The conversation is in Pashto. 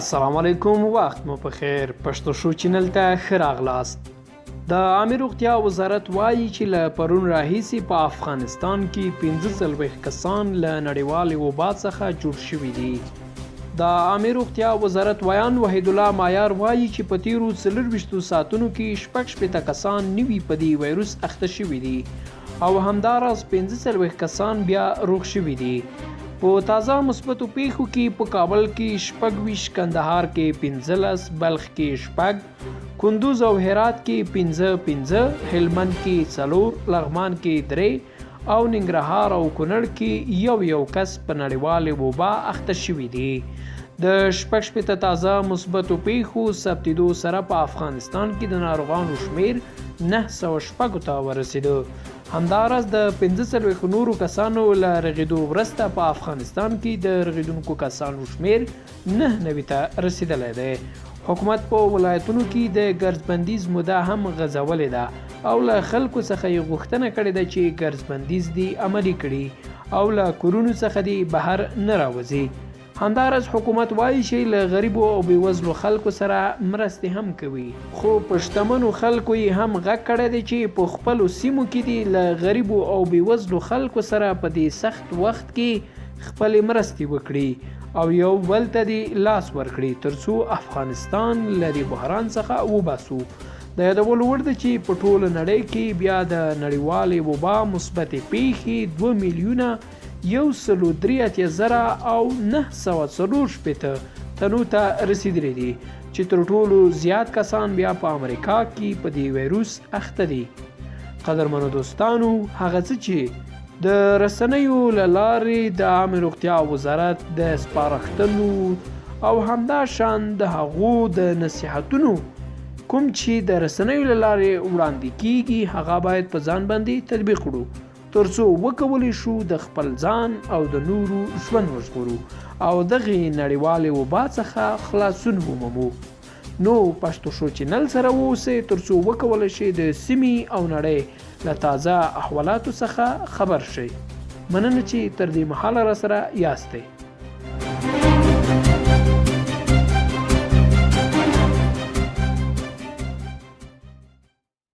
السلام علیکم، وخت مو په خیر. پښتو شو چینل ته ښه راغلاست. د عامه روغتیا وزارت وایي چې له پرون راهیسې په افغانستان کې 45 کسان له نړیوالې وبا څخه جوړ شوي دي. د عامه روغتیا وزارت ویان وحید الله معیار وایي چې په تیرو 24 ساعتونو کې 46 کسان نوي په دې وایروس اخته شوي دي او همداراز 45 کسان بیا روغ شوي دي. په تازه مثبتو پیښو کې په کابل کې 26، کندهار کې 15، بلخ کې 6، کندوز او هرات کې 5، هلمند کې 4، لغمان کې 3 او ننګرهار او کونړ کې یو کس په نړیوالې وبا اخته شوي دي. د 16 تازه مثبتو پیښو ثبتېدو سره په افغانستان کې د ناروغانو شمیر 906 ته ورسېده. همداراز د 45 نورو کسانو له رغېدو وروسته په افغانستان کې د رغېدونکو کسانو شمیر 99 ته رسېدلی دی. حکومت په ولایتونو کې د ګرځبندیز موده هم غځولې ده او له خلکو څخه یې غوښتنه کړې ده چې ګرځبندیز دې عملي کړي او له کورونو څخه دې بهر نه راوځي. همداراز حکومت وایي چې له غریبو او بېوزلو خلکو سره مرستې هم کوي، خو په شتمنو خلکو یې هم غږ کړی دی چې په خپلو سیمو کې دې له غریبو او بېوزلو خلکو سره په دې سخت وخت کې خپلې مرستې وکړي او یو بل ته دې لاس ورکړي ترڅو افغانستان له دې بحران څخه وباسو. د یادولو وړ ده چې په ټوله نړۍ کې بیا د نړیوالې وبا مثبتې پیښې 2,063,944 تنو ته رسیدلي دي چې تر ټولو زیات کسان بیا په امریکا کې په دې وایروس اخته دي. قدرمنو دوستانو، هغه څه چې د رسنیو له لارې د عامه روغتیا وزارت د سپارښتنو او همداشان د هغو د نصیحتونو کوم چې د رسنیو له لارې وړاندې کیږي هغه باید په ځان باندې تطبیق کړو ترڅو وکولی شو د خپل ځان او د نورو ژوند وژغورو او دغې نړیوالې وبا څخه خلاصون ومومو. نو پښتو شو چینل سره واوسئ ترڅو وکولی شئ د سیمې او نړۍ له تازه احوالاتو څخه خبر شئ. مننه چې تر دې مهاله راسره یاستئ.